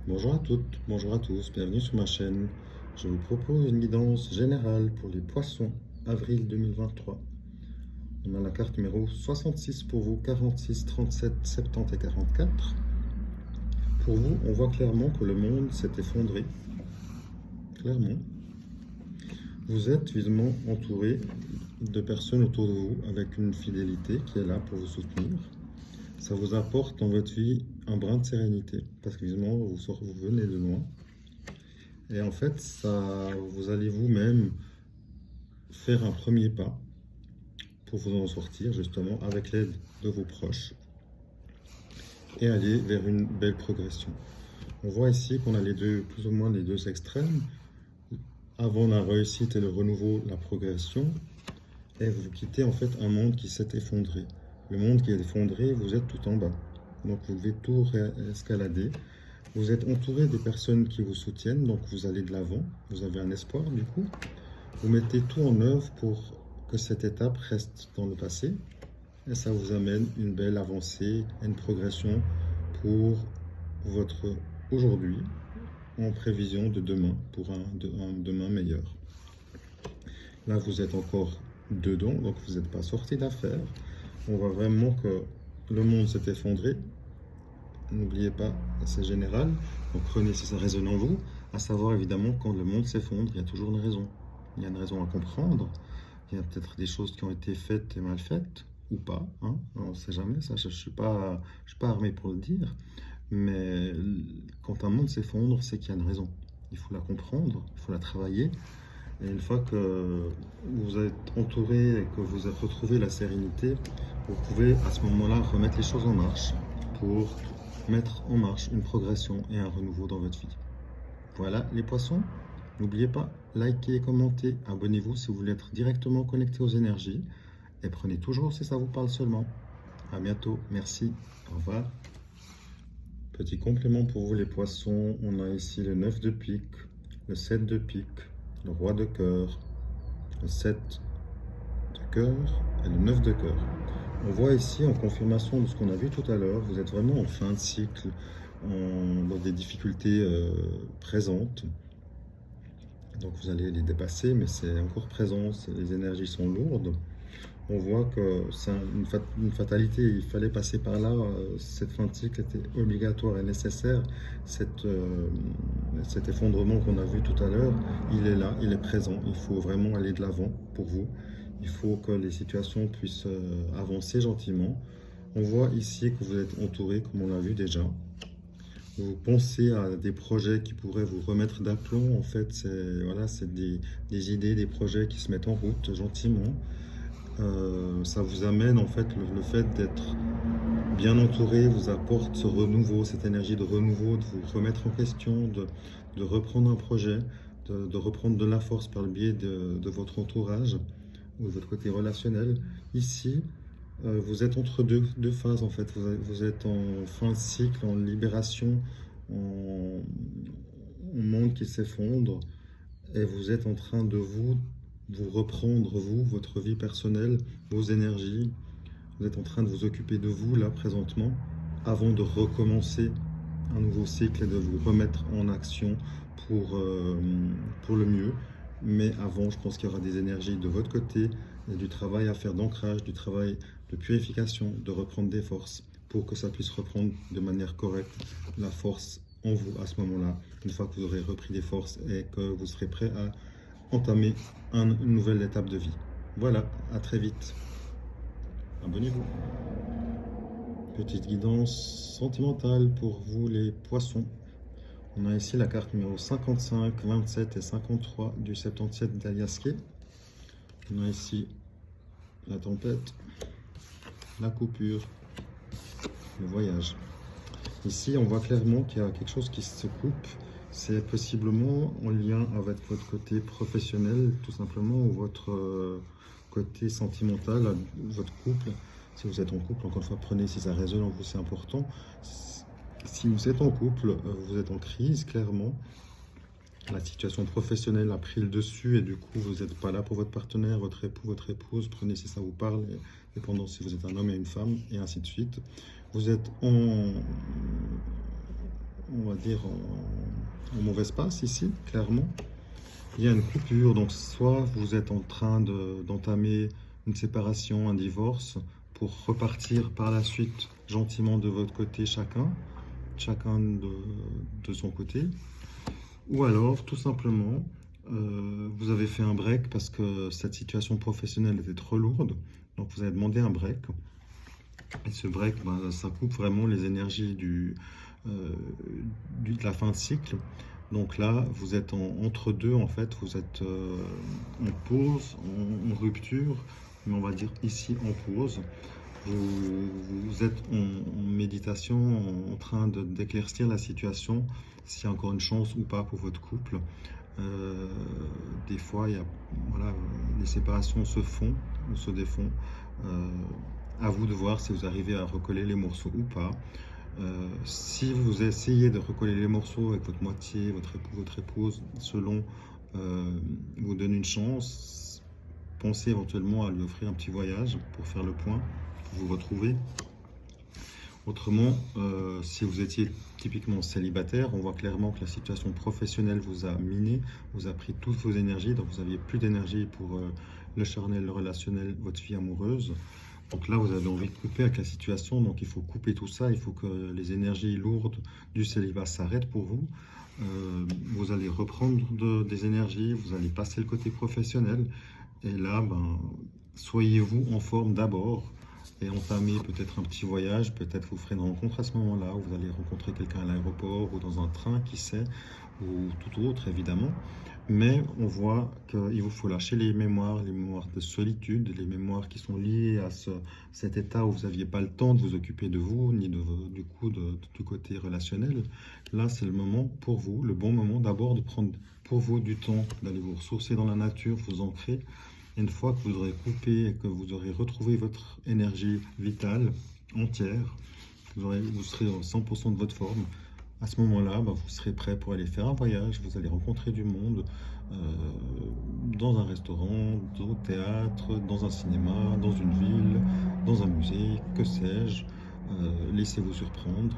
Bonjour à toutes, bonjour à tous, bienvenue sur ma chaîne. Je vous propose une guidance générale pour les poissons, avril 2023. On a la carte numéro 66 pour vous, 46, 37, 70 et 44. Pour vous, on voit clairement que le monde s'est effondré. Clairement. Vous êtes visiblement entouré de personnes autour de vous avec une fidélité qui est là pour vous soutenir. Ça vous apporte dans votre vie un brin de sérénité parce que visiblement vous venez de loin. Et en fait, vous allez vous-même faire un premier pas pour vous en sortir justement avec l'aide de vos proches et aller vers une belle progression. On voit ici qu'on a plus ou moins les deux extrêmes. Avant la réussite et le renouveau, la progression, et vous quittez en fait un monde qui s'est effondré. Le monde qui est effondré, vous êtes tout en bas. Donc vous devez tout escalader. Vous êtes entouré des personnes qui vous soutiennent, donc vous allez de l'avant. Vous avez un espoir du coup. Vous mettez tout en œuvre pour que cette étape reste dans le passé et ça vous amène une belle avancée, une progression pour votre aujourd'hui en prévision de demain pour un demain meilleur. Là, vous êtes encore dedans, donc vous n'êtes pas sorti d'affaire. On voit vraiment que le monde s'est effondré. N'oubliez pas, c'est général. Donc prenez si ça résonne en vous, à savoir évidemment quand le monde s'effondre, il y a toujours une raison. Il y a une raison à comprendre. Il y a peut-être des choses qui ont été faites et mal faites, ou pas. Hein, on ne sait jamais, ça, je ne suis pas armé pour le dire. Mais quand un monde s'effondre, c'est qu'il y a une raison. Il faut la comprendre, il faut la travailler. Et une fois que vous êtes entouré et que vous avez retrouvé la sérénité, vous pouvez à ce moment-là remettre les choses en marche pour mettre en marche une progression et un renouveau dans votre vie. Voilà les poissons. N'oubliez pas, likez, commentez, abonnez-vous si vous voulez être directement connecté aux énergies. Et prenez toujours si ça vous parle seulement. À bientôt, merci, au revoir. Petit complément pour vous les poissons, on a ici le 9 de pique, le 7 de pique, le roi de cœur, le 7 de cœur et le 9 de cœur. On voit ici en confirmation de ce qu'on a vu tout à l'heure, vous êtes vraiment en fin de cycle, dans des difficultés présentes. Donc vous allez les dépasser, mais c'est encore présent, les énergies sont lourdes. On voit que c'est une fatalité, il fallait passer par là, cette fin de cycle était obligatoire et nécessaire. Cet effondrement qu'on a vu tout à l'heure, il est là, il est présent, il faut vraiment aller de l'avant pour vous. Il faut que les situations puissent avancer gentiment. On voit ici que vous êtes entouré, comme on l'a vu déjà. Vous pensez à des projets qui pourraient vous remettre d'aplomb. En fait, c'est des idées, des projets qui se mettent en route gentiment. Ça vous amène, en fait, le fait d'être bien entouré vous apporte ce renouveau, cette énergie de renouveau, de vous remettre en question, de reprendre un projet, de reprendre de la force par le biais de votre entourage ou de votre côté relationnel. Ici, vous êtes entre deux phases en fait. Vous êtes en fin de cycle, en libération, en, en monde qui s'effondre, et vous êtes en train de vous reprendre, vous, votre vie personnelle, vos énergies. Vous êtes en train de vous occuper de vous là présentement, avant de recommencer un nouveau cycle et de vous remettre en action pour le mieux. Mais avant, je pense qu'il y aura des énergies de votre côté, et du travail à faire d'ancrage, du travail de purification, de reprendre des forces pour que ça puisse reprendre de manière correcte la force en vous à ce moment-là, une fois que vous aurez repris des forces et que vous serez prêt à entamer une nouvelle étape de vie. Voilà, à très vite. Abonnez-vous. Petite guidance sentimentale pour vous les poissons. On a ici la carte numéro 55, 27 et 53 du 77 d'Aliasqué. On a ici la tempête, la coupure, le voyage. Ici, on voit clairement qu'il y a quelque chose qui se coupe. C'est possiblement en lien avec votre côté professionnel, tout simplement, ou votre côté sentimental, votre couple. Si vous êtes en couple, encore une fois, prenez si ça résonne en vous, c'est important. Si vous êtes en couple, vous êtes en crise, clairement. La situation professionnelle a pris le dessus et du coup, vous n'êtes pas là pour votre partenaire, votre époux, votre épouse. Prenez si ça vous parle, dépendant si vous êtes un homme et une femme, et ainsi de suite. Vous êtes on va dire, en mauvais passe ici, clairement. Il y a une coupure, donc soit vous êtes en train d'entamer une séparation, un divorce, pour repartir par la suite gentiment de votre côté chacun de son côté, ou alors tout simplement vous avez fait un break parce que cette situation professionnelle était trop lourde, donc vous avez demandé un break, et ce break, ben, ça coupe vraiment les énergies de la fin de cycle. Donc là, vous êtes entre deux, en fait, vous êtes en pause, en rupture, mais on va dire ici en pause. Vous êtes en méditation, en train d'éclaircir la situation, s'il y a encore une chance ou pas pour votre couple. Euh, des fois, voilà, les séparations se font ou se défont. Euh, à vous de voir si vous arrivez à recoller les morceaux ou pas. Si vous essayez de recoller les morceaux avec votre moitié, votre époux, votre épouse, selon vous donne une chance, pensez éventuellement à lui offrir un petit voyage pour faire le point, pour vous retrouver. Autrement, si vous étiez typiquement célibataire, on voit clairement que la situation professionnelle vous a miné, vous a pris toutes vos énergies, donc vous n'aviez plus d'énergie pour le charnel, le relationnel, votre vie amoureuse. Donc là, vous avez envie de couper avec la situation, donc il faut couper tout ça, il faut que les énergies lourdes du célibat s'arrêtent pour vous. Vous allez reprendre des énergies, vous allez passer le côté professionnel, et là, ben, soyez-vous en forme d'abord, et entamez peut-être un petit voyage, peut-être vous ferez une rencontre à ce moment-là, où vous allez rencontrer quelqu'un à l'aéroport, ou dans un train, qui sait, ou tout autre, évidemment. Mais on voit qu'il vous faut lâcher les mémoires de solitude, les mémoires qui sont liées à cet état où vous n'aviez pas le temps de vous occuper de vous, ni du côté relationnel. Là, c'est le moment pour vous, le bon moment d'abord de prendre pour vous du temps, d'aller vous ressourcer dans la nature, vous ancrer. Et une fois que vous aurez coupé et que vous aurez retrouvé votre énergie vitale entière, vous serez dans 100% de votre forme. À ce moment-là, bah, vous serez prêt pour aller faire un voyage, vous allez rencontrer du monde euh, dans un restaurant, au théâtre, dans un cinéma, dans une ville, dans un musée, que sais-je. Laissez-vous surprendre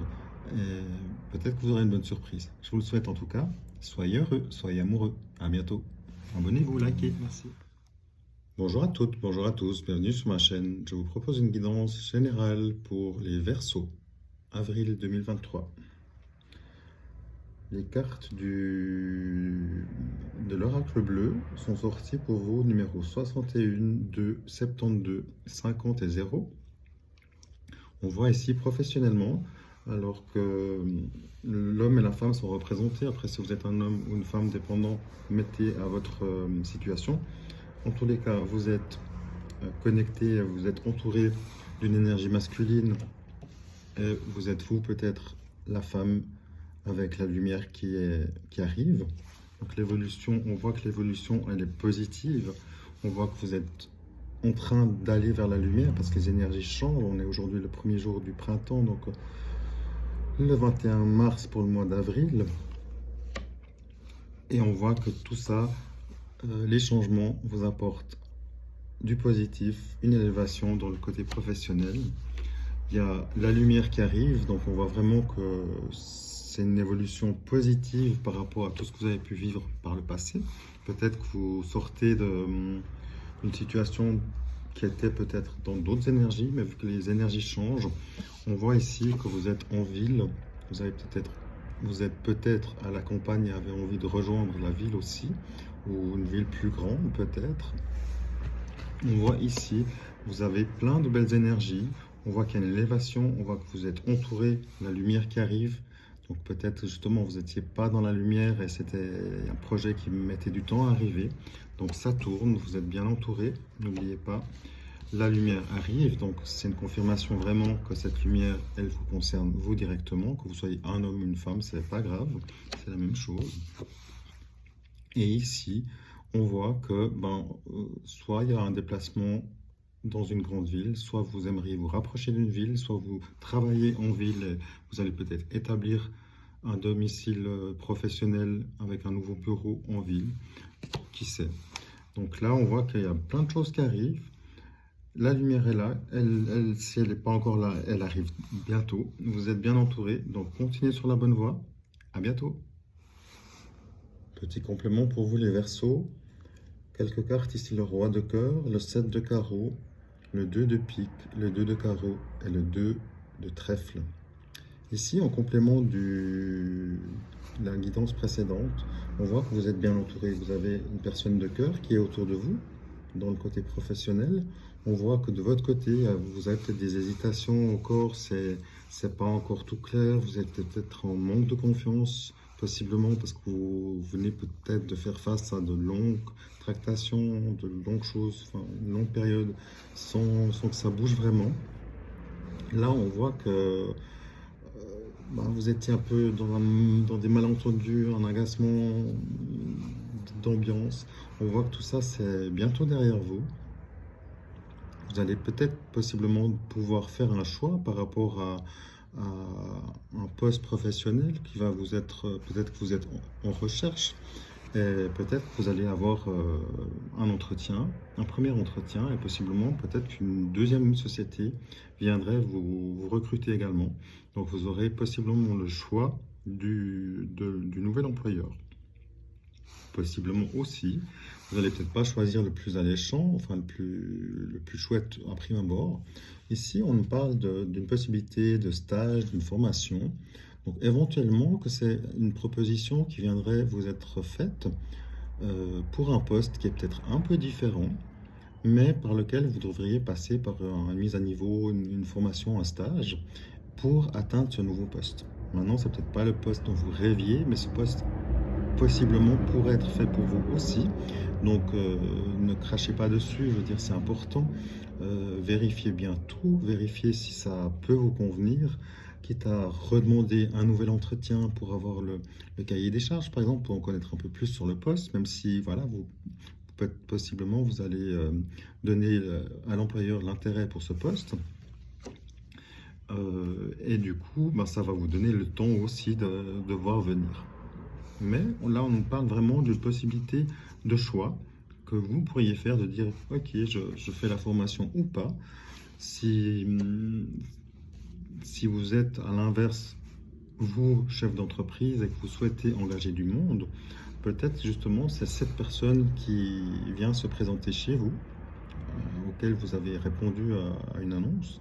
et peut-être que vous aurez une bonne surprise. Je vous le souhaite en tout cas. Soyez heureux, soyez amoureux. À bientôt. Abonnez-vous, likez, merci. Bonjour à toutes, bonjour à tous, bienvenue sur ma chaîne. Je vous propose une guidance générale pour les Verseaux, avril 2023. Les cartes de l'oracle bleu sont sorties pour vous, numéro 61, 2, 72, 50 et 0. On voit ici professionnellement, alors que l'homme et la femme sont représentés. Après, si vous êtes un homme ou une femme dépendant, mettez à votre situation. En tous les cas, vous êtes connecté, vous êtes entouré d'une énergie masculine, et vous êtes vous peut-être la femme avec la lumière qui arrive. Donc l'évolution, on voit que l'évolution, elle est positive. On voit que vous êtes en train d'aller vers la lumière parce que les énergies changent. On est aujourd'hui le premier jour du printemps, donc le 21 mars pour le mois d'avril. Et on voit que tout ça, les changements vous apportent du positif, une élévation dans le côté professionnel. Il y a la lumière qui arrive, donc on voit vraiment que c'est une évolution positive par rapport à tout ce que vous avez pu vivre par le passé. Peut-être que vous sortez d'une situation qui était peut-être dans d'autres énergies, mais vu que les énergies changent, on voit ici que vous êtes en ville, vous êtes peut-être à la campagne et avez envie de rejoindre la ville aussi, ou une ville plus grande peut-être. On voit ici, vous avez plein de belles énergies. On voit qu'il y a une élévation, on voit que vous êtes entouré, la lumière qui arrive. Donc peut-être justement vous n'étiez pas dans la lumière et c'était un projet qui mettait du temps à arriver. Donc ça tourne, vous êtes bien entouré, n'oubliez pas. La lumière arrive, donc c'est une confirmation vraiment que cette lumière, elle vous concerne vous directement. Que vous soyez un homme ou une femme, c'est pas grave, c'est la même chose. Et ici, on voit que soit il y a un déplacement dans une grande ville, soit vous aimeriez vous rapprocher d'une ville, soit vous travaillez en ville et vous allez peut-être établir un domicile professionnel avec un nouveau bureau en ville, qui sait. Donc là, on voit qu'il y a plein de choses qui arrivent. La lumière est là, si elle n'est pas encore là, elle arrive bientôt. Vous êtes bien entouré, donc continuez sur la bonne voie. À bientôt. Petit complément pour vous les Verseaux. Quelques cartes ici, le roi de cœur, le 7 de carreau, le 2 de pique, le 2 de carreau et le 2 de trèfle. Ici, en complément de la guidance précédente, on voit que vous êtes bien entouré. Vous avez une personne de cœur qui est autour de vous, dans le côté professionnel. On voit que de votre côté, vous avez peut-être des hésitations encore, c'est pas encore tout clair, vous êtes peut-être en manque de confiance, possiblement parce que vous venez peut-être de faire face à de longues tractations, de longues choses, enfin une longue période, sans que ça bouge vraiment. Là, on voit que vous étiez un peu dans des malentendus, un agacement d'ambiance. On voit que tout ça, c'est bientôt derrière vous. Vous allez peut-être possiblement pouvoir faire un choix par rapport à un poste professionnel qui va vous être, peut-être que vous êtes en recherche et peut-être que vous allez avoir un entretien, un premier entretien et possiblement peut-être qu'une deuxième société viendrait vous recruter également. Donc vous aurez possiblement le choix du nouvel employeur. Possiblement aussi, vous n'allez peut-être pas choisir le plus alléchant, enfin le plus chouette à prime abord. Ici, on nous parle d'une possibilité de stage, d'une formation. Donc éventuellement que c'est une proposition qui viendrait vous être faite pour un poste qui est peut-être un peu différent, mais par lequel vous devriez passer par une mise à niveau, une formation, un stage, pour atteindre ce nouveau poste. Maintenant, c'est peut-être pas le poste dont vous rêviez, mais ce poste possiblement pourrait être fait pour vous aussi. Donc ne crachez pas dessus, je veux dire c'est important. Vérifiez bien tout, vérifiez si ça peut vous convenir, quitte à redemander un nouvel entretien pour avoir le cahier des charges par exemple, pour en connaître un peu plus sur le poste, même si voilà, possiblement vous allez donner à l'employeur l'intérêt pour ce poste. Et du coup, ça va vous donner le temps aussi de voir venir. Mais là, on nous parle vraiment d'une possibilité de choix que vous pourriez faire, de dire, ok, je fais la formation ou pas. Si vous êtes à l'inverse, vous, chef d'entreprise, et que vous souhaitez engager du monde, peut-être justement c'est cette personne qui vient se présenter chez vous, auquel vous avez répondu à une annonce.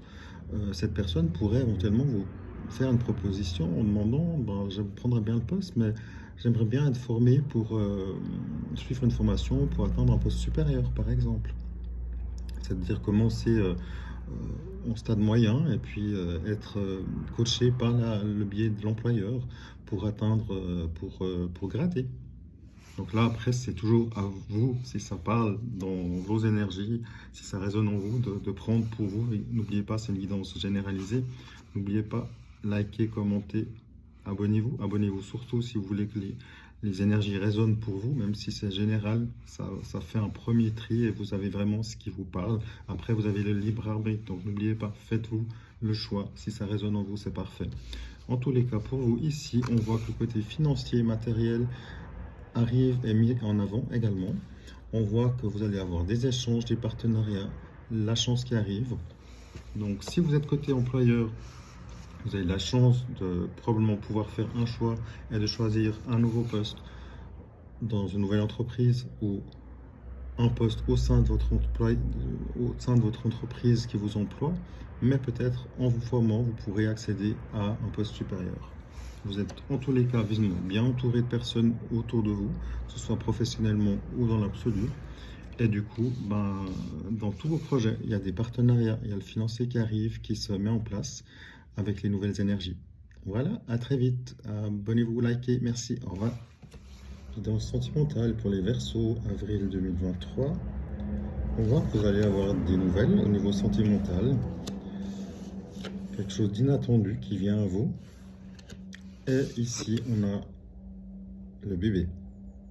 Cette personne pourrait éventuellement vous faire une proposition en demandant, je prendrais bien le poste, mais j'aimerais bien être formé pour suivre une formation pour atteindre un poste supérieur, par exemple. C'est-à-dire commencer en stade moyen et puis être coaché par le biais de l'employeur pour atteindre, pour grader. Donc là, après, c'est toujours à vous, si ça parle dans vos énergies, si ça résonne en vous, de prendre pour vous. N'oubliez pas, c'est une guidance généralisée. N'oubliez pas, likez, commentez, abonnez-vous. Abonnez-vous surtout si vous voulez que les énergies résonnent pour vous, même si c'est général. Ça fait un premier tri et vous avez vraiment ce qui vous parle. Après, vous avez le libre arbitre. Donc n'oubliez pas, faites-vous le choix. Si ça résonne en vous, c'est parfait. En tous les cas, pour vous, ici, on voit que le côté financier et matériel arrive et mis en avant également. On voit que vous allez avoir des échanges, des partenariats, la chance qui arrive. Donc si vous êtes côté employeur, vous avez la chance de probablement pouvoir faire un choix et de choisir un nouveau poste dans une nouvelle entreprise ou un poste au sein de votre entreprise qui vous emploie, mais peut-être en vous formant, vous pourrez accéder à un poste supérieur. Vous êtes en tous les cas visiblement bien entouré de personnes autour de vous, que ce soit professionnellement ou dans l'absolu. Et du coup, dans tous vos projets, il y a des partenariats, il y a le financier qui arrive, qui se met en place avec les nouvelles énergies. Voilà, à très vite. Abonnez-vous, likez, merci, au revoir. Guidance sentimentale pour les Verseaux, avril 2023. On voit que vous allez avoir des nouvelles au niveau sentimental. Quelque chose d'inattendu qui vient à vous. Et ici, on a le bébé.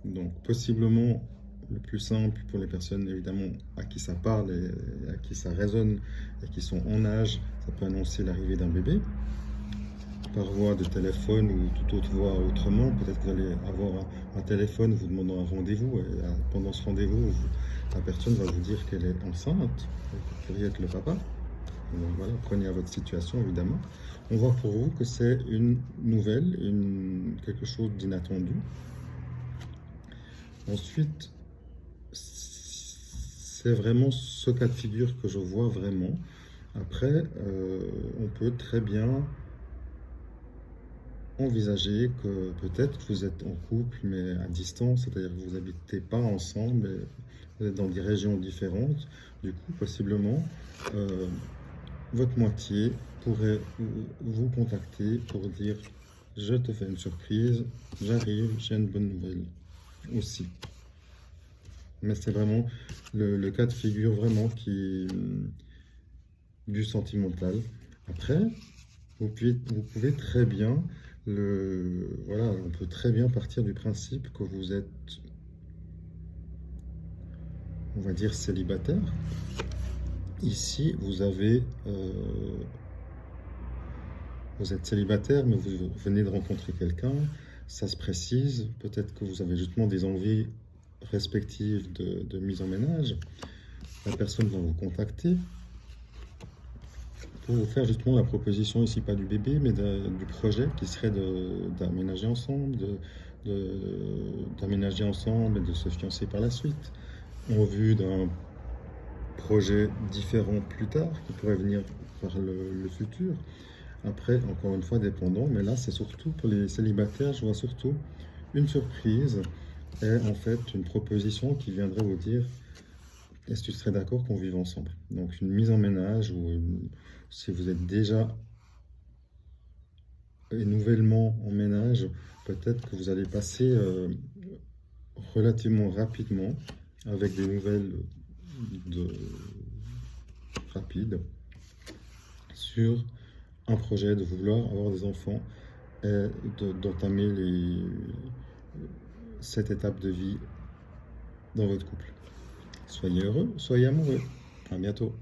Donc, possiblement, le plus simple pour les personnes, évidemment, à qui ça parle et à qui ça résonne et qui sont en âge, ça peut annoncer l'arrivée d'un bébé. Par voie de téléphone ou toute autre voie autrement, peut-être que vous allez avoir un téléphone vous demandant un rendez-vous et pendant ce rendez-vous, la personne va vous dire qu'elle est enceinte, vous pourriez être le papa. Donc voilà, prenez à votre situation évidemment. On voit pour vous que c'est une nouvelle, quelque chose d'inattendu. Ensuite, c'est vraiment ce cas de figure que je vois vraiment. Après, on peut très bien envisager que peut-être vous êtes en couple, mais à distance, c'est-à-dire que vous n'habitez pas ensemble, et vous êtes dans des régions différentes. Du coup, possiblement, euh, votre moitié pourrait vous contacter pour dire je te fais une surprise, j'arrive, j'ai une bonne nouvelle aussi. Mais c'est vraiment le cas de figure vraiment qui du sentimental. Après, vous pouvez très bien voilà, on peut très bien partir du principe que vous êtes, on va dire, célibataire. Ici, vous êtes célibataire, mais vous venez de rencontrer quelqu'un. Ça se précise. Peut-être que vous avez justement des envies respectives de mise en ménage. La personne va vous contacter pour vous faire justement la proposition ici, pas du bébé, mais du projet qui serait d'aménager ensemble, d'aménager ensemble et de se fiancer par la suite, en vue d'un projet différent plus tard, qui pourrait venir par le futur. Après, encore une fois, dépendant, mais là, c'est surtout pour les célibataires, je vois surtout une surprise et en fait une proposition qui viendrait vous dire est-ce que tu serais d'accord qu'on vive ensemble? Donc une mise en ménage ou si vous êtes déjà et nouvellement en ménage, peut-être que vous allez passer relativement rapidement avec des nouvelles de, rapides sur un projet de vouloir avoir des enfants et d'entamer cette étape de vie dans votre couple. Soyez heureux, soyez amoureux. À bientôt.